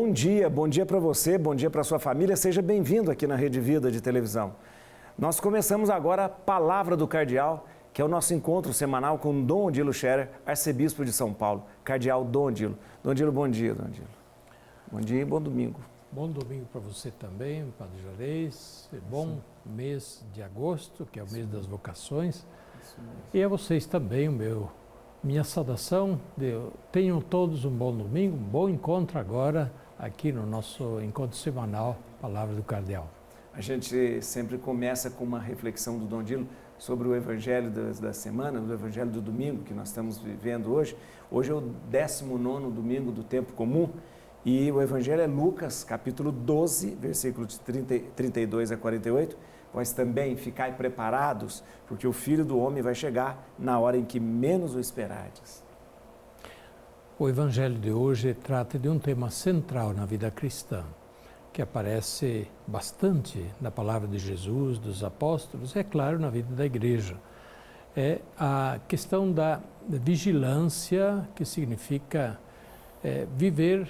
Bom dia para você, bom dia para sua família. Seja bem-vindo aqui na Rede Vida de televisão. Nós começamos agora a Palavra do Cardeal, que é o nosso encontro semanal com Dom Odilo Scherer, arcebispo de São Paulo, Cardeal Dom Odilo. Dom Odilo, bom dia, Dom Odilo. Bom dia e bom domingo. Bom domingo para você também, Padre Juarez. Bom mês de agosto, que é o mês das vocações. E a vocês também, minha saudação. Tenham todos um bom domingo, um bom encontro agora aqui no nosso encontro semanal, Palavra do Cardeal. A gente sempre começa com uma reflexão do Dom Odilo sobre o Evangelho da semana, do Evangelho do domingo que nós estamos vivendo hoje. Hoje é o 19º domingo do tempo comum e o Evangelho é Lucas, capítulo 12, versículos 32 a 48. Vós também ficai preparados, porque o Filho do Homem vai chegar na hora em que menos o esperardes. O Evangelho de hoje trata de um tema central na vida cristã, que aparece bastante na palavra de Jesus, dos apóstolos, é claro, na vida da igreja. É a questão da vigilância, que significa viver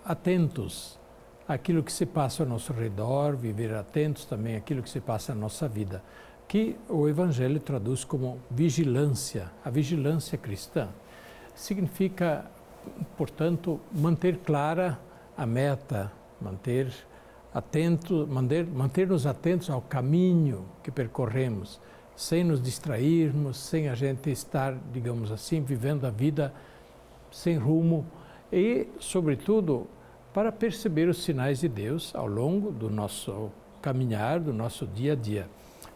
atentos àquilo que se passa ao nosso redor, viver atentos também àquilo que se passa na nossa vida, que o Evangelho traduz como vigilância, a vigilância cristã. Significa, portanto, manter clara a meta, manter-nos atentos ao caminho que percorremos, sem nos distrairmos, sem a gente estar, digamos assim, vivendo a vida sem rumo e, sobretudo, para perceber os sinais de Deus ao longo do nosso caminhar, do nosso dia a dia.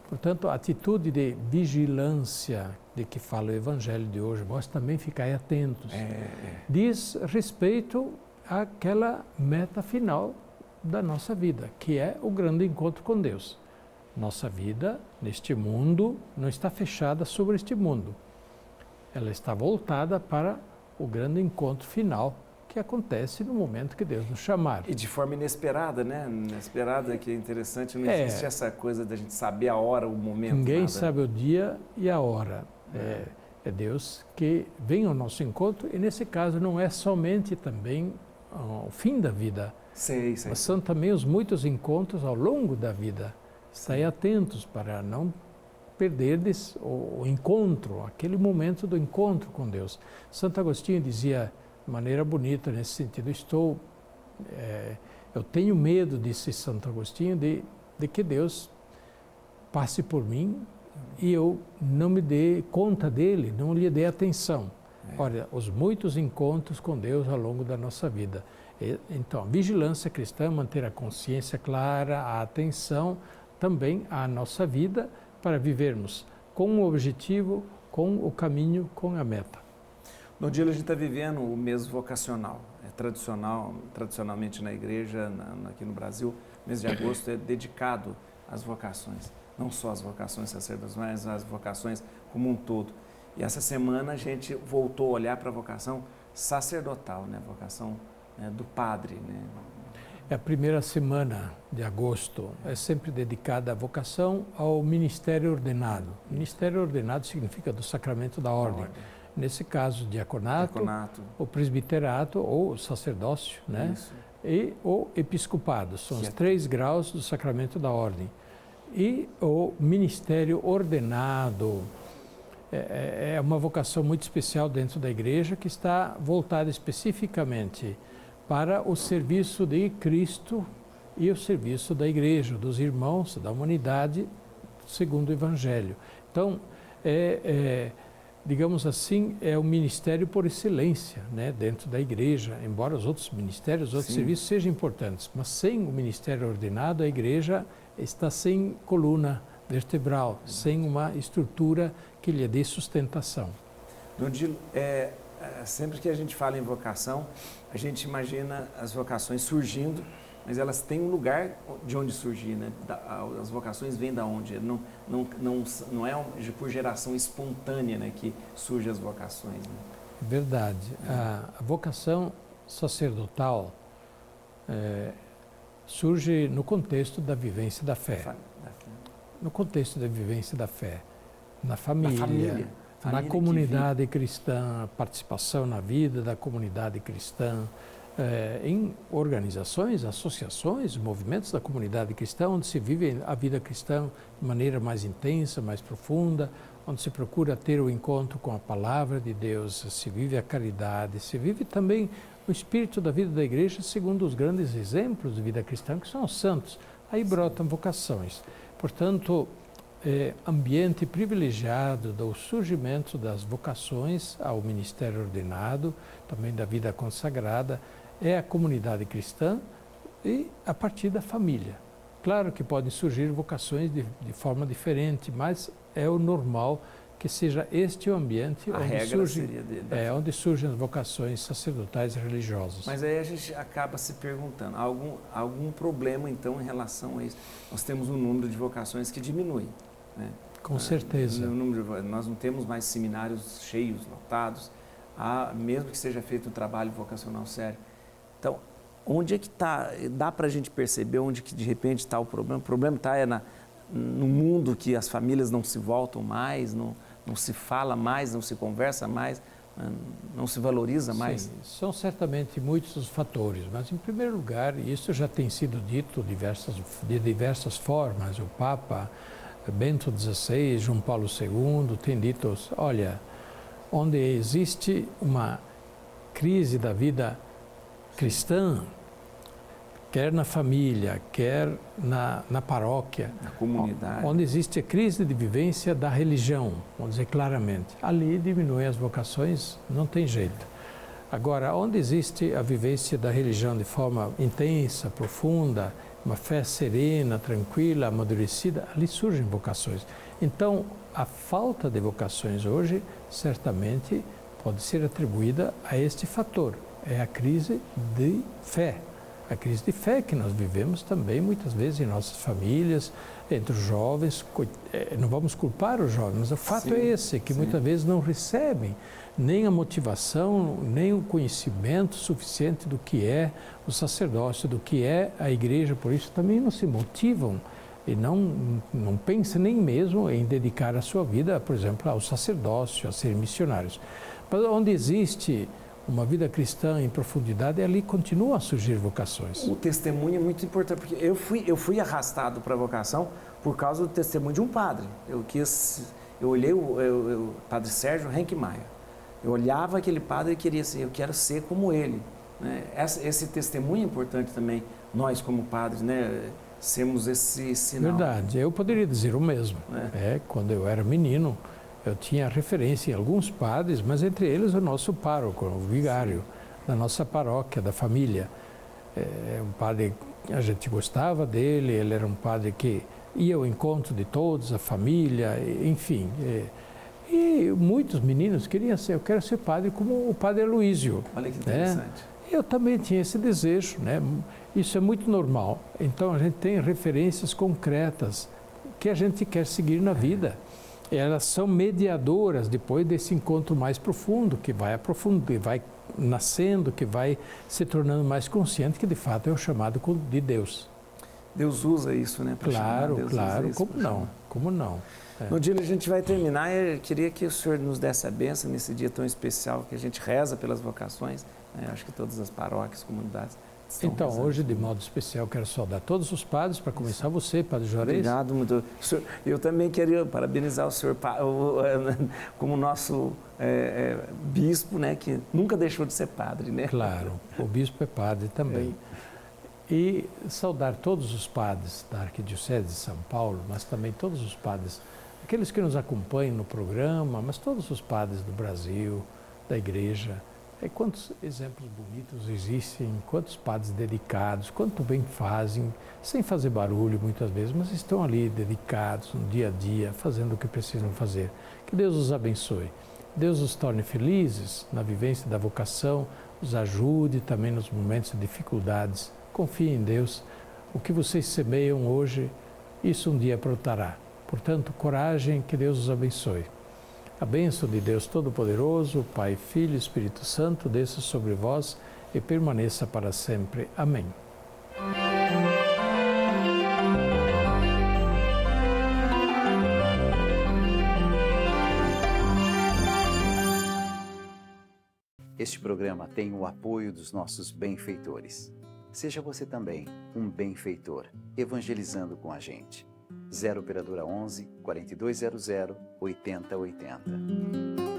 Portanto, a atitude de vigilância de que fala o Evangelho de hoje, vós também ficai atentos, diz respeito àquela meta final da nossa vida, que é o grande encontro com Deus. Nossa vida neste mundo não está fechada sobre este mundo. Ela está voltada para o grande encontro final que acontece no momento que Deus nos chamar. E de forma inesperada, né? Inesperada, que é interessante, não existe essa coisa da gente saber a hora, o momento. Ninguém sabe o dia e a hora. É Deus que vem ao nosso encontro e, nesse caso, não é somente também o fim da vida, mas são também os muitos encontros ao longo da vida. Estai atentos para não perderdes o encontro, aquele momento do encontro com Deus. Santo Agostinho dizia de maneira bonita nesse sentido, eu tenho medo, disse Santo Agostinho, de que Deus passe por mim e eu não me dê conta dele, não lhe dê atenção. Olha, os muitos encontros com Deus ao longo da nossa vida. Então, a vigilância cristã, manter a consciência clara, a atenção também à nossa vida para vivermos com o objetivo, com o caminho, com a meta. No dia a gente está vivendo o mês vocacional. Tradicionalmente na igreja, aqui no Brasil, o mês de agosto é dedicado às vocações. Não só às vocações sacerdotais, mas às vocações como um todo. E essa semana a gente voltou a olhar para a vocação sacerdotal, né? A vocação do padre, né? A primeira semana de agosto é sempre dedicada à vocação ao ministério ordenado. Ministério ordenado significa do sacramento da ordem. Nesse caso, diaconato, o presbiterato ou o sacerdócio, né? E o episcopado. São os 3 graus do sacramento da ordem. E o ministério ordenado é uma vocação muito especial dentro da igreja que está voltada especificamente para o serviço de Cristo e o serviço da igreja, dos irmãos, da humanidade, segundo o Evangelho. Então, digamos assim, é o ministério por excelência, né, dentro da igreja, embora os outros ministérios, os outros serviços sejam importantes, mas sem o ministério ordenado, a igreja está sem coluna vertebral, sem uma estrutura que lhe dê sustentação. Dom Odilo, sempre que a gente fala em vocação, a gente imagina as vocações surgindo, mas elas têm um lugar de onde surgir, né? As vocações vêm de onde? Não é por geração espontânea, né, que surgem as vocações. Né? Verdade. A vocação sacerdotal surge no contexto da vivência da fé. No contexto da vivência da fé. Na família na comunidade cristã, a participação na vida da comunidade cristã, em organizações, associações, movimentos da comunidade cristã, onde se vive a vida cristã de maneira mais intensa, mais profunda, onde se procura ter o encontro com a palavra de Deus, se vive a caridade, se vive também o espírito da vida da igreja segundo os grandes exemplos de vida cristã, que são os santos. Aí brotam vocações. Portanto, ambiente privilegiado do surgimento das vocações ao ministério ordenado, também da vida consagrada, é a comunidade cristã e a partir da família. Claro que podem surgir vocações de forma diferente, mas é o normal que seja este o ambiente onde surgem as vocações sacerdotais e religiosas. Mas aí a gente acaba se perguntando, algum problema então em relação a isso? Nós temos um número de vocações que diminui, né? Com certeza. Nós não temos mais seminários cheios, lotados, mesmo que seja feito um trabalho vocacional sério. Então, onde é que está? Dá para a gente perceber onde que de repente está o problema? O problema está no mundo que as famílias não se voltam mais, não se fala mais, não se conversa mais, não se valoriza mais? Sim, são certamente muitos os fatores, mas em primeiro lugar, isso já tem sido dito de diversas formas. O Papa Bento XVI, João Paulo II, tem dito, olha, onde existe uma crise da vida cristã, quer na família, quer na paróquia, na comunidade, onde existe a crise de vivência da religião, vamos dizer claramente, ali diminuem as vocações, não tem jeito. Agora, onde existe a vivência da religião de forma intensa, profunda, uma fé serena, tranquila, amadurecida, ali surgem vocações. Então, a falta de vocações hoje, certamente, pode ser atribuída a este fator. É a crise de fé. A crise de fé que nós vivemos também, muitas vezes, em nossas famílias, entre os jovens. Não vamos culpar os jovens, mas o fato é esse, que muitas vezes não recebem nem a motivação, nem o conhecimento suficiente do que é o sacerdócio, do que é a igreja. Por isso também não se motivam e não pensam nem mesmo em dedicar a sua vida, por exemplo, ao sacerdócio, a serem missionários. Mas onde existe uma vida cristã em profundidade, ali continuam a surgir vocações. O testemunho é muito importante, porque eu fui arrastado para a vocação por causa do testemunho de um padre. Eu olhei o padre Sérgio Renkmeier. Eu olhava aquele padre e queria ser, eu quero ser como ele, né? Esse testemunho é importante também, nós como padres, né? Sermos esse sinal. Verdade, eu poderia dizer o mesmo. Quando eu era menino, eu tinha referência em alguns padres, mas entre eles o nosso pároco, o vigário da nossa paróquia, da família. Um padre, a gente gostava dele, ele era um padre que ia ao encontro de todos, a família, enfim. E muitos meninos queriam ser, eu quero ser padre como o padre Aloísio. Olha que interessante. Eu também tinha esse desejo, né? Isso é muito normal. Então a gente tem referências concretas que a gente quer seguir na vida. Elas são mediadoras depois desse encontro mais profundo, que vai aprofundando, que vai nascendo, que vai se tornando mais consciente que de fato é o chamado de Deus. Deus usa isso, né? Claro, como não? No dia a gente vai terminar, eu queria que o senhor nos desse a bênção nesse dia tão especial que a gente reza pelas vocações, né? Acho que todas as paróquias, comunidades estão então, rezando. hoje, de modo especial, quero saudar todos os padres, para começar você, Padre Juarez. Obrigado muito. Eu também queria parabenizar o senhor como nosso bispo, né? Que nunca deixou de ser padre, né? Claro, o bispo é padre também. E saudar todos os padres da Arquidiocese de São Paulo, mas também todos os padres, aqueles que nos acompanham no programa, mas todos os padres do Brasil, da Igreja. Quantos exemplos bonitos existem, quantos padres dedicados, quanto bem fazem, sem fazer barulho muitas vezes, mas estão ali dedicados no dia a dia, fazendo o que precisam fazer. Que Deus os abençoe. Deus os torne felizes na vivência da vocação, os ajude também nos momentos de dificuldades. Confie em Deus. O que vocês semeiam hoje, isso um dia brotará. Portanto, coragem, que Deus os abençoe. A bênção de Deus Todo-Poderoso, Pai, Filho e Espírito Santo, desça sobre vós e permaneça para sempre. Amém. Este programa tem o apoio dos nossos benfeitores. Seja você também um benfeitor, evangelizando com a gente. 0 Operadora 11 4200 8080.